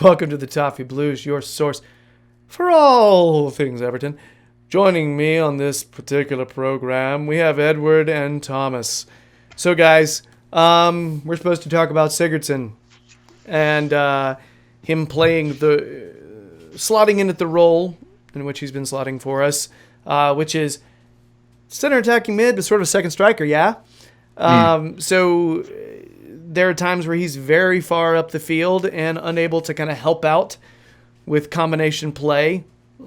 Welcome to the Toffee Blues, your source for all things Everton. Joining me on this particular program, we have Edward and Thomas. So, guys, we're supposed to talk about Sigurdsson and him playing slotting in at the role in which he's been slotting for us, which is center attacking mid, but sort of a second striker, yeah? So there are times where he's very far up the field and unable to kind of help out with combination play a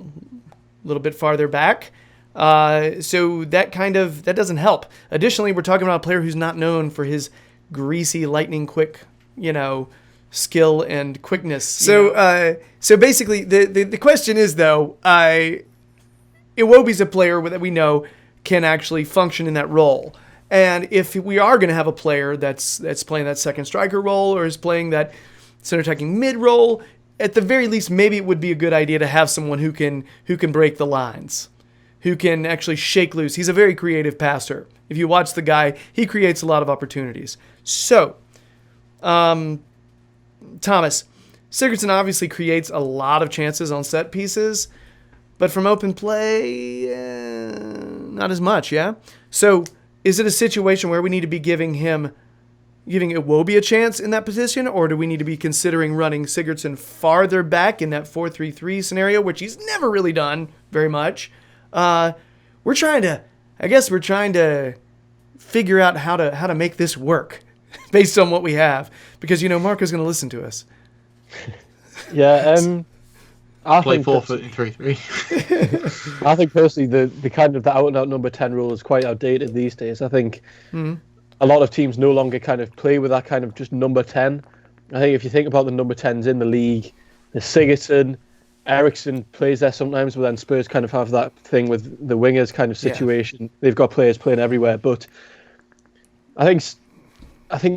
little bit farther back. So that doesn't help. Additionally, we're talking about a player who's not known for his greasy, lightning quick, skill and quickness. So basically, the question is though, Iwobi's a player that we know can actually function in that role. And if we are going to have a player that's playing that second striker role or is playing that center attacking mid role, at the very least, maybe it would be a good idea to have someone who can break the lines, who can actually shake loose. He's a very creative passer. If you watch the guy, he creates a lot of opportunities. So, Thomas, Sigurdsson obviously creates a lot of chances on set pieces, but from open play, not as much, yeah? So, is it a situation where we need to be giving Iwobi a chance in that position, or do we need to be considering running Sigurdsson farther back in that 4-3-3 scenario, which he's never really done very much? We're trying to figure out how to make this work based on what we have, because Marco's going to listen to us. Yeah, I play think 4-3-3. I think personally the kind of the out and out number 10 rule is quite outdated these days. I think a lot of teams no longer kind of play with that kind of just number 10. I think if you think about the number 10s in the league, there's Sigurdsson, Eriksson plays there sometimes, but then Spurs kind of have that thing with the wingers kind of situation. Yeah. They've got players playing everywhere, but I think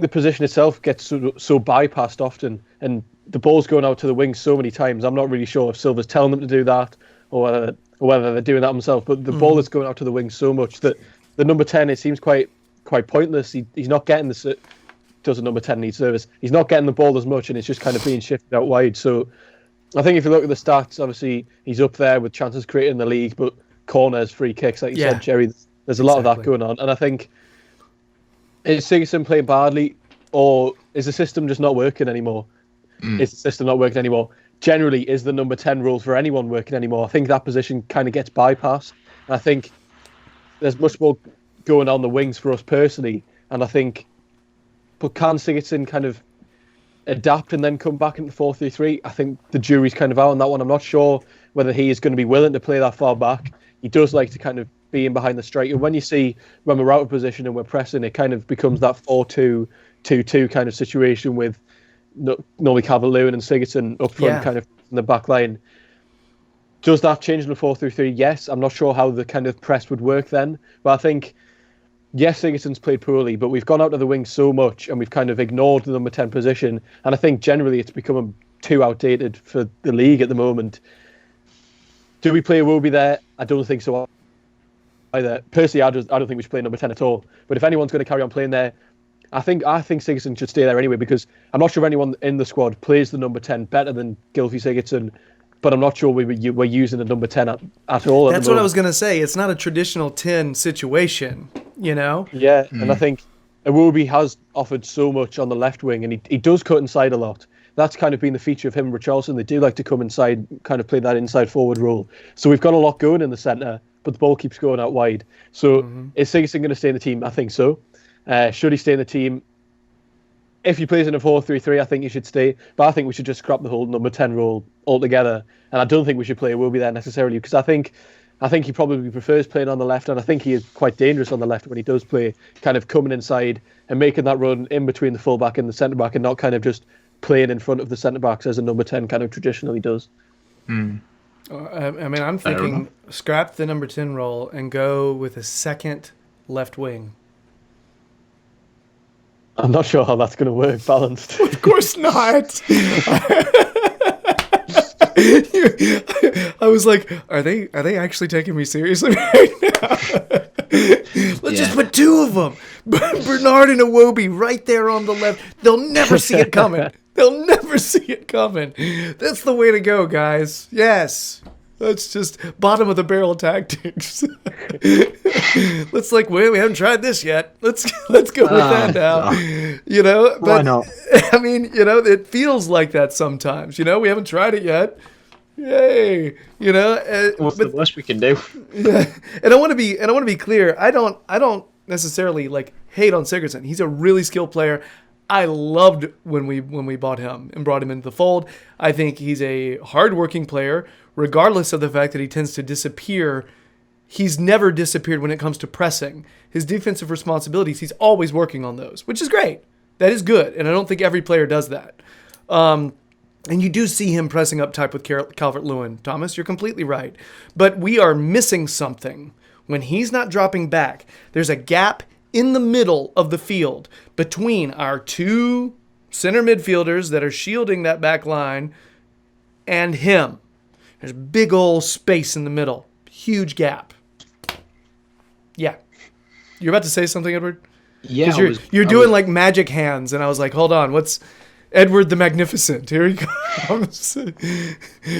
the position itself gets so bypassed often, and the ball's going out to the wings so many times. I'm not really sure if Silva's telling them to do that or whether they're doing that themselves, but the ball is going out to the wings so much that the number 10, it seems quite pointless. He's not getting does a number 10 need service? He's not getting the ball as much, and it's just kind of being shifted out wide. So I think if you look at the stats, obviously he's up there with chances created in the league, but corners, free kicks, like you said, Gerry, there's a lot of that going on. And I think, is Sigurdsson playing badly, or is the system just not working anymore? Is the system not working anymore? Generally, is the number 10 rule for anyone working anymore? I think that position kind of gets bypassed. And I think there's much more going on the wings for us personally. And I think, but can Sigurdsson kind of adapt and then come back into 4-3-3? I think the jury's kind of out on that one. I'm not sure whether he is going to be willing to play that far back. He does like to kind of be in behind the striker. When we're out of position and we're pressing, it kind of becomes that 4-2-2-2 kind of situation with normally Calvert-Lewin and Sigurdsson up front, kind of in the back line. Does that change in the 4-3-3? Yes. I'm not sure how the kind of press would work then, but I think, yes, Sigurdsson's played poorly, but we've gone out to the wing so much and we've kind of ignored the number 10 position, and I think generally it's become too outdated for the league at the moment. Do we play Iwobi there? I don't think so either. Personally, I don't think we should play number 10 at all, but if anyone's going to carry on playing there, I think Sigurdsson should stay there anyway, because I'm not sure if anyone in the squad plays the number 10 better than Gylfi Sigurdsson, but I'm not sure we're using the number 10 at all. That's what I was going to say. It's not a traditional 10 situation, Yeah, and I think Iwobi has offered so much on the left wing, and he does cut inside a lot. That's kind of been the feature of him and Richarlison. They do like to come inside, kind of play that inside forward role. So we've got a lot going in the centre, but the ball keeps going out wide. So is Sigurdsson going to stay in the team? I think so. Should he stay in the team? If he plays in a 4-3-3, I think he should stay. But I think we should just scrap the whole number 10 role altogether. And I don't think we should play Iwobi there necessarily, because I think he probably prefers playing on the left, and I think he is quite dangerous on the left when he does play, kind of coming inside and making that run in between the fullback and the centre back, and not kind of just playing in front of the centre backs as a number 10 kind of traditionally does. I'm thinking scrap the number 10 role and go with a second left wing. I'm not sure how that's going to work balanced. Of course not. I was like, are they actually taking me seriously right now? Let's just put two of them. Bernard and Iwobi right there on the left. They'll never see it coming. They'll never see it coming. That's the way to go, guys. Yes. That's just bottom of the barrel tactics. Let's we haven't tried this yet. Let's go with that now. You know, but Why not? I mean, you know, it feels like that sometimes. You know, we haven't tried it yet. Yay! You know, What's the worst we can do? yeah. And I want to be clear. I don't necessarily hate on Sigurdsson. He's a really skilled player. I loved when we bought him and brought him into the fold. I think he's a hardworking player, regardless of the fact that he tends to disappear. He's never disappeared when it comes to pressing. His defensive responsibilities, he's always working on those, which is great. That is good, and I don't think every player does that. And you do see him pressing up type with Calvert-Lewin. Thomas, you're completely right. But we are missing something. When he's not dropping back, there's a gap in the middle of the field between our two center midfielders that are shielding that back line and him. There's big old space in the middle. Huge gap. Yeah. You're about to say something, Edward? Yeah. You're doing like magic hands, and I was like, hold on, what's Edward the Magnificent? Here he comes.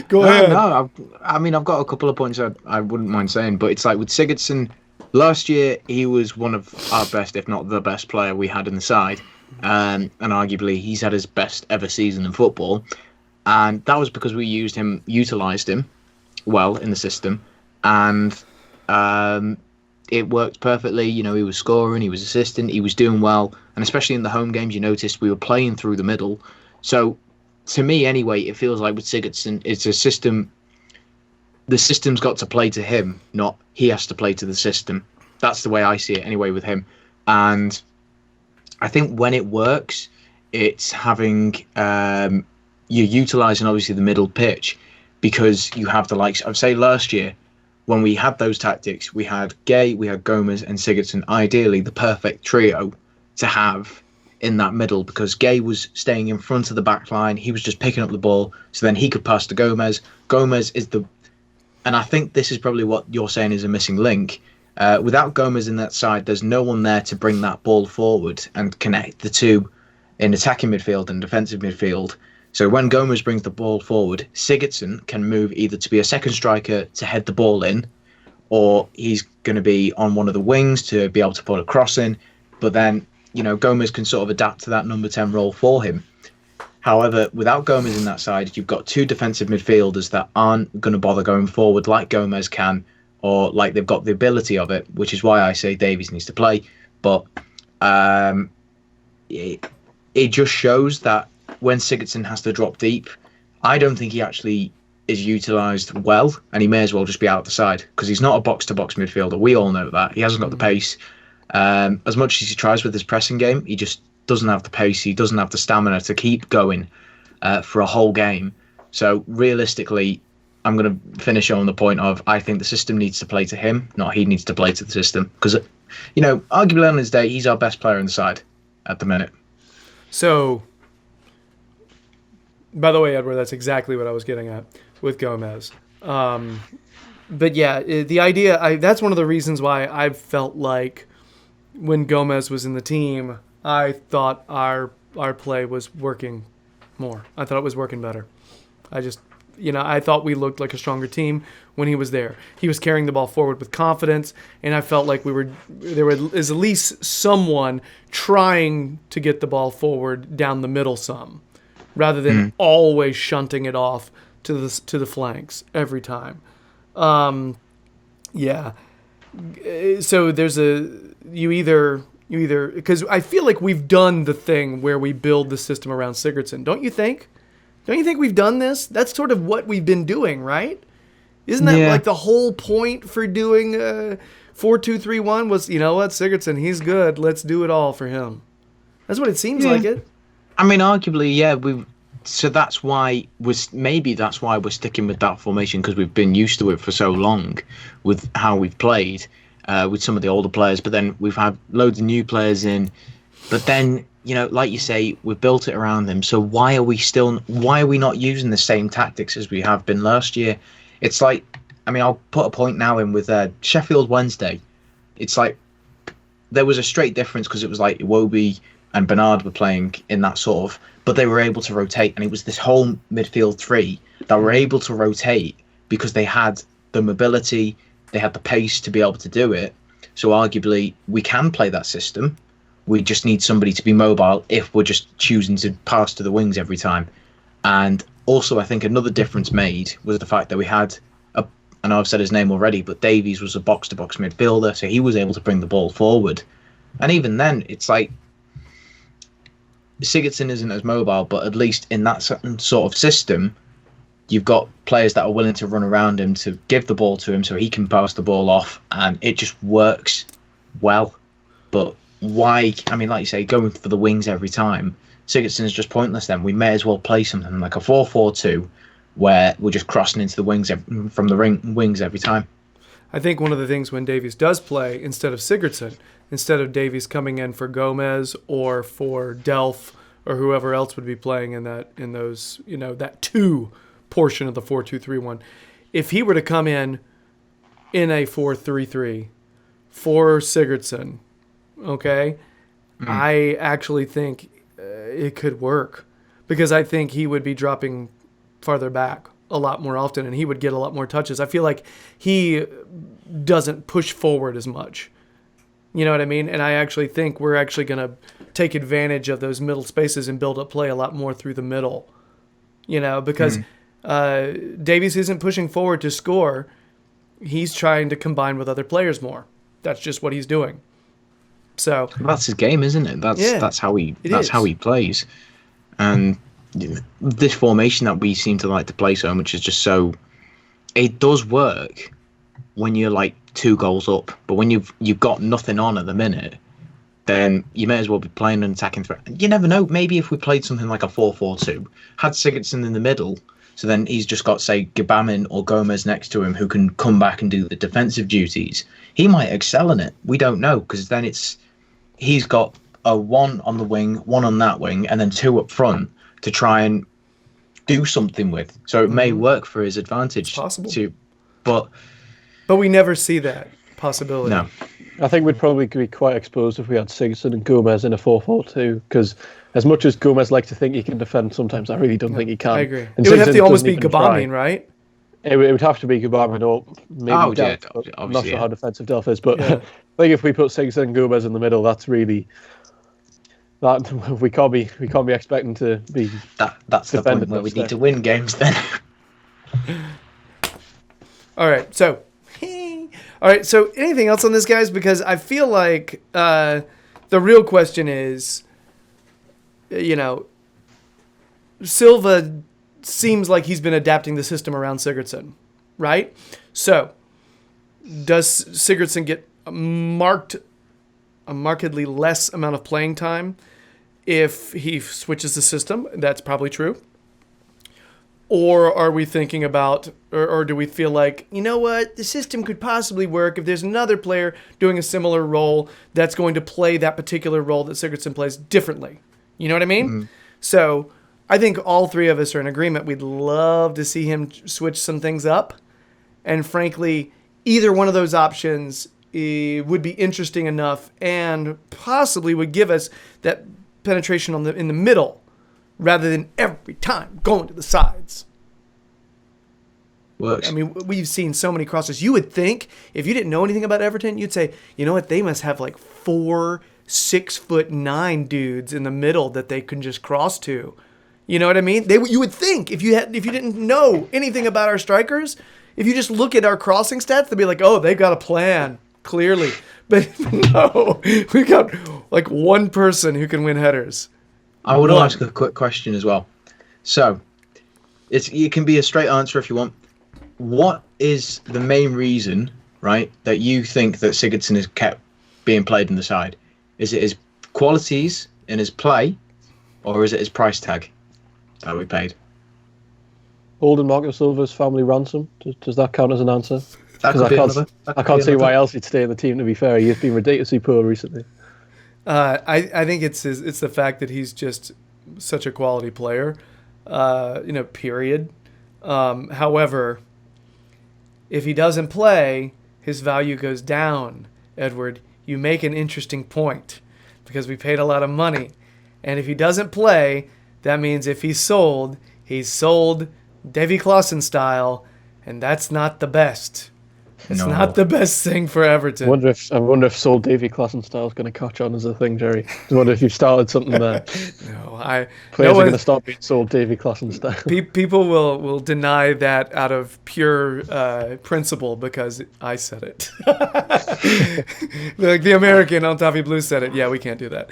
Go ahead. No, I mean, I've got a couple of points I wouldn't mind saying, but it's like with Sigurdsson, last year he was one of our best, if not the best player we had in the side, and arguably he's had his best ever season in football, and that was because we utilised him well in the system, and it worked perfectly. You know, he was scoring, he was assisting, he was doing well, and especially in the home games, you noticed we were playing through the middle. So, to me anyway, it feels like with Sigurdsson, it's a system. The system's got to play to him, not he has to play to the system. That's the way I see it anyway with him. And I think when it works, it's having you're utilising obviously the middle pitch, because you have the likes of, say, last year when we had those tactics, we had Gay, we had Gomez and Sigurdsson, ideally the perfect trio to have in that middle, because Gay was staying in front of the back line, he was just picking up the ball, so then he could pass to Gomez. Gomez is and I think this is probably what you're saying is a missing link. Without Gomez in that side, there's no one there to bring that ball forward and connect the two in attacking midfield and defensive midfield. So when Gomez brings the ball forward, Sigurdsson can move either to be a second striker to head the ball in, or he's going to be on one of the wings to be able to put a cross in. But then, you know, Gomez can sort of adapt to that number 10 role for him. However, without Gomez in that side, you've got two defensive midfielders that aren't going to bother going forward like Gomez can, or like they've got the ability of it, which is why I say Davies needs to play. But it just shows that when Sigurdsson has to drop deep, I don't think he actually is utilised well, and he may as well just be out the side, because he's not a box-to-box midfielder. We all know that. He hasn't got the pace. As much as he tries with his pressing game, he just doesn't have the pace. He doesn't have the stamina to keep going for a whole game. So realistically, I'm going to finish on the point of, I think the system needs to play to him, not he needs to play to the system. Because, you know, arguably on his day, he's our best player in the side at the minute. So, by the way, Edward, that's exactly what I was getting at with Gomez. But yeah, the idea, that's one of the reasons why I felt like when Gomez was in the team, I thought our play was working more. I thought it was working better. I thought we looked like a stronger team when he was there. He was carrying the ball forward with confidence, and I felt like there was at least someone trying to get the ball forward down the middle some, rather than always shunting it off to the flanks every time. Yeah. So there's you either because I feel like we've done the thing where we build the system around Sigurdsson. Don't you think? Don't you think we've done this? That's sort of what we've been doing, right? Isn't that like the whole point for doing 4-2-3-1 was, you know what, Sigurdsson, he's good. Let's do it all for him. That's what it seems like it. I mean, arguably, yeah. So that's why we're sticking with that formation, because we've been used to it for so long with how we've played with some of the older players. But then we've had loads of new players in. But then, you know, like you say, we've built it around them. So why are we not using the same tactics as we have been last year? It's like, I mean, I'll put a point now in with Sheffield Wednesday. It's like there was a straight difference, because it was like Iwobi and Bernard were playing in that sort of, but they were able to rotate, and it was this whole midfield three that were able to rotate because they had the mobility, they had the pace to be able to do it. So arguably, we can play that system. We just need somebody to be mobile if we're just choosing to pass to the wings every time. And also, I think another difference made was the fact that we had, I know I've said his name already, but Davies was a box-to-box midfielder, so he was able to bring the ball forward. And even then, it's like, Sigurdsson isn't as mobile, but at least in that sort of system, you've got players that are willing to run around him to give the ball to him so he can pass the ball off, and it just works well. But why, I mean, like you say, going for the wings every time, Sigurdsson is just pointless then. We may as well play something like a 4-4-2 where we're just crossing into the wings from the wings every time. I think one of the things when Davies does play, instead of Sigurdsson, instead of Davies coming in for Gomez or for Delph or whoever else would be playing in those, that 2 portion of the 4-2-3-1, if he were to come in a 4-3-3 for Sigurdsson, okay, I actually think it could work, because I think he would be dropping farther back a lot more often and he would get a lot more touches. I feel like he doesn't push forward as much. You know what I mean? And I actually think we're actually going to take advantage of those middle spaces and build up play a lot more through the middle, because Davies isn't pushing forward to score. He's trying to combine with other players more. That's just what he's doing. So that's his game, isn't it? That's how he plays. And this formation that we seem to like to play so much is just so, it does work when you're like 2 goals up, but when you've got nothing on at the minute, then you may as well be playing an attacking threat. You never know, maybe if we played something like a 4-4-2, had Sigurdsson in the middle, so then he's just got, say, Gabamin or Gomez next to him who can come back and do the defensive duties, he might excel in it. We don't know, because then he's got a 1 on the wing, 1 on that wing, and then 2 up front to try and do something with. So it may work for his advantage. It's possible. But we never see that possibility. No. I think we'd probably be quite exposed if we had Sigurdsson and Gomez in a 4-4-2, because as much as Gomez likes to think he can defend, sometimes I really don't think he can. I agree. And it would have to almost be Sigurdsson Gabamin, right? It would have to be Gabamin or maybe Delph. I'm not sure how defensive Delph is, but I think if we put Sigurdsson and Gomez in the middle, that's really... That we can't be expecting to be. That's the point where we need to win games then. All right. So anything else on this, guys? Because I feel like the real question is, Silva seems like he's been adapting the system around Sigurdsson, right? So does Sigurdsson get a markedly less amount of playing time if he switches the system? That's probably true. Or are we thinking about, or do we feel like, the system could possibly work if there's another player doing a similar role that's going to play that particular role that Sigurdsson plays differently? You know what I mean? Mm-hmm. So I think all 3 of us are in agreement. We'd love to see him switch some things up. And frankly, either one of those options would be interesting enough and possibly would give us that penetration in the middle rather than every time going to the sides. Works. I mean, we've seen so many crosses. You would think, if you didn't know anything about Everton, you'd say, you know what, they must have like 4 6'9" dudes in the middle that they can just cross to. You know what I mean? You would think, if you didn't know anything about our strikers, if you just look at our crossing stats, they'd be like, oh, they've got a plan. Clearly. But no, we got like one person who can win headers. I want to ask a quick question as well. So, it can be a straight answer if you want. What is the main reason, right, that you think that Sigurdsson is kept being played in the side? Is it his qualities in his play, or is it his price tag that we paid? Holding Marco Silva's family ransom. Does that count as an answer? I can't see why else he'd stay in the team, to be fair. He's been ridiculously poor recently. I think it's the fact that he's just such a quality player, period. However, if he doesn't play, his value goes down. Edward, you make an interesting point. because we paid a lot of money. And if he doesn't play, that means if he's sold Davy Clausen style, and that's not the best. It's not the best thing for Everton. I wonder if sold Davy Clausen style is going to catch on as a thing, Gerry. I wonder if you've started something there. Players are going to stop being sold Davy Clausen style. People will deny that out of pure principle because I said it. Like the American on Toffee Blue said it. Yeah, we can't do that.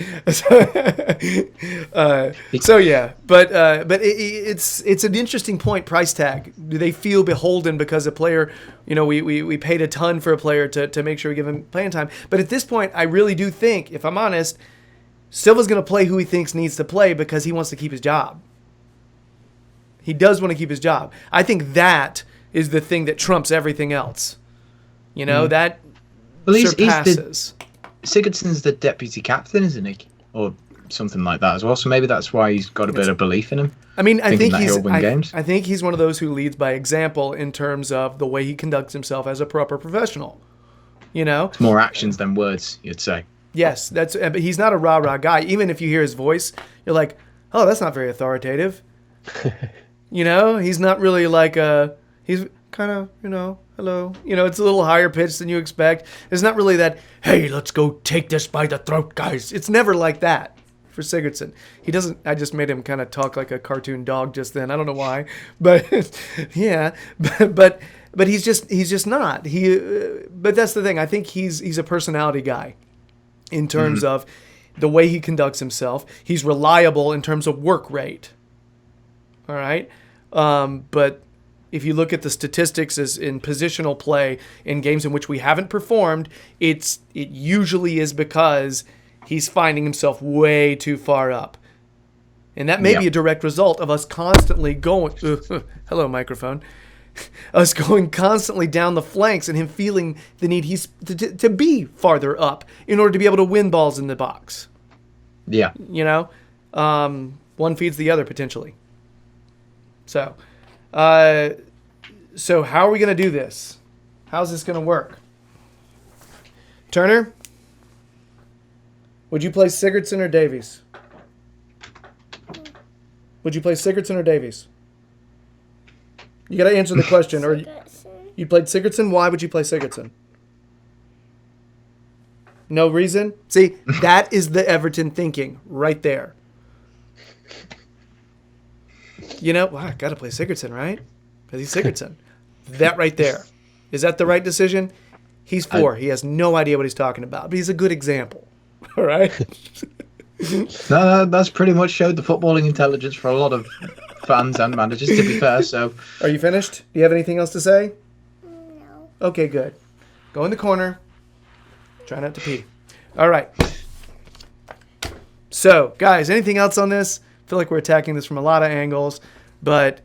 But it's an interesting point. Price tag. Do they feel beholden because a player? We paid a ton for a player to make sure we give him playing time. But at this point, I really do think, if I'm honest, Silva's going to play who he thinks needs to play because he wants to keep his job. He does want to keep his job. I think that is the thing that trumps everything else. That surpasses. Sigurdsson's the deputy captain, isn't he? Or something like that as well. So maybe that's why he's got a bit of belief in him. I mean, I think he's one of those who leads by example in terms of the way he conducts himself as a proper professional. It's more actions than words, you'd say. Yes, but he's not a rah-rah guy. Even if you hear his voice, you're like, oh, that's not very authoritative. He's not really like he's kind of, hello. It's a little higher pitched than you expect. It's not really that, hey, let's go take this by the throat, guys. It's never like that for Sigurdsson. He doesn't. I just made him kind of talk like a cartoon dog just then. I don't know why, but yeah, but he's just not. But that's the thing. I think he's a personality guy in terms of the way he conducts himself. He's reliable in terms of work rate. All right, but if you look at the statistics as in positional play in games in which we haven't performed, it usually is because he's finding himself way too far up. And that may be a direct result of us constantly going... hello, microphone. Us going constantly down the flanks and him feeling the need to be farther up in order to be able to win balls in the box. Yeah. One feeds the other, potentially. So how are we going to do this? How's this going to work? Turner? Would you play Sigurdsson or Davies? Would you play Sigurdsson or Davies? You got to answer the question. Or you played Sigurdsson? Why would you play Sigurdsson? No reason? See, that is the Everton thinking right there. I got to play Sigurdsson, right? Because he's Sigurdsson. That right there. Is that the right decision? He's 4. He has no idea what he's talking about. But he's a good example. All right. No, that's pretty much showed the footballing intelligence for a lot of fans and managers, to be fair. So, are you finished? Do you have anything else to say? No. Okay, good. Go in the corner. Try not to pee. All right. So, guys, anything else on this? I feel like we're attacking this from a lot of angles, but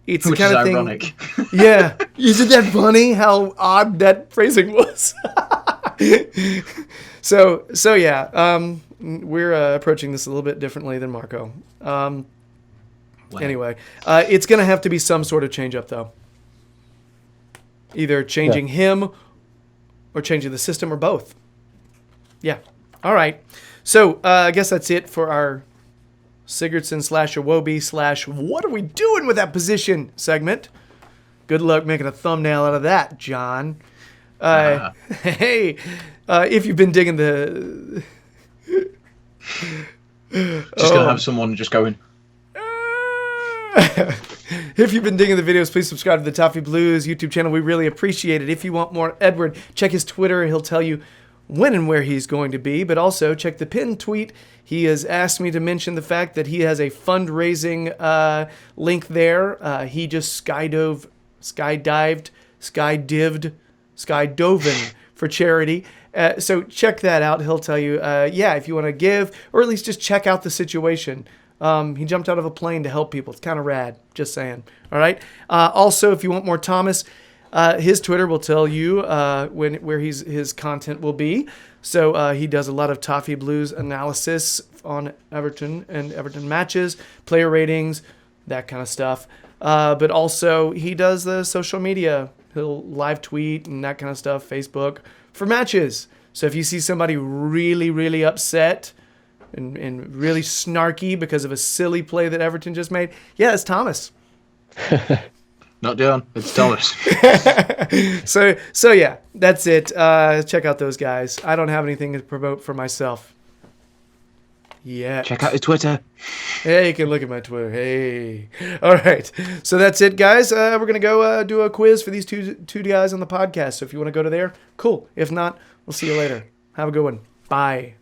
it's the kind of thing. Ironic. Yeah. Isn't that funny how odd that phrasing was? So yeah, we're approaching this a little bit differently than Marco. Anyway, it's going to have to be some sort of change up, though. Either changing him or changing the system or both. Yeah. All right. So I guess that's it for our Sigurdsson /Iwobi / what are we doing with that position segment. Good luck making a thumbnail out of that, John. Hey, if you've been digging the... Just going to have someone just going... If you've been digging the videos, please subscribe to the Toffee Blues YouTube channel. We really appreciate it. If you want more Edward, check his Twitter. He'll tell you when and where he's going to be. But also, check the pinned tweet. He has asked me to mention the fact that he has a fundraising link there. He just skydove for charity. So check that out. He'll tell you, if you want to give, or at least just check out the situation. He jumped out of a plane to help people. It's kind of rad. Just saying. All right. Also, if you want more Thomas, his Twitter will tell you where his content will be. So he does a lot of Toffee Blues analysis on Everton and Everton matches, player ratings, that kind of stuff. But also he does the social media. He'll live tweet and that kind of stuff, Facebook, for matches. So if you see somebody really, really upset and really snarky because of a silly play that Everton just made? Yeah, it's Thomas. Not John. It's Thomas. So yeah, that's it. Check out those guys. I don't have anything to promote for myself. Yeah. Check out his Twitter. Hey, you can look at my Twitter. Hey. All right. So that's it, guys. We're going to go do a quiz for these two guys on the podcast. So if you want to go to there, cool. If not, we'll see you later. Have a good one. Bye.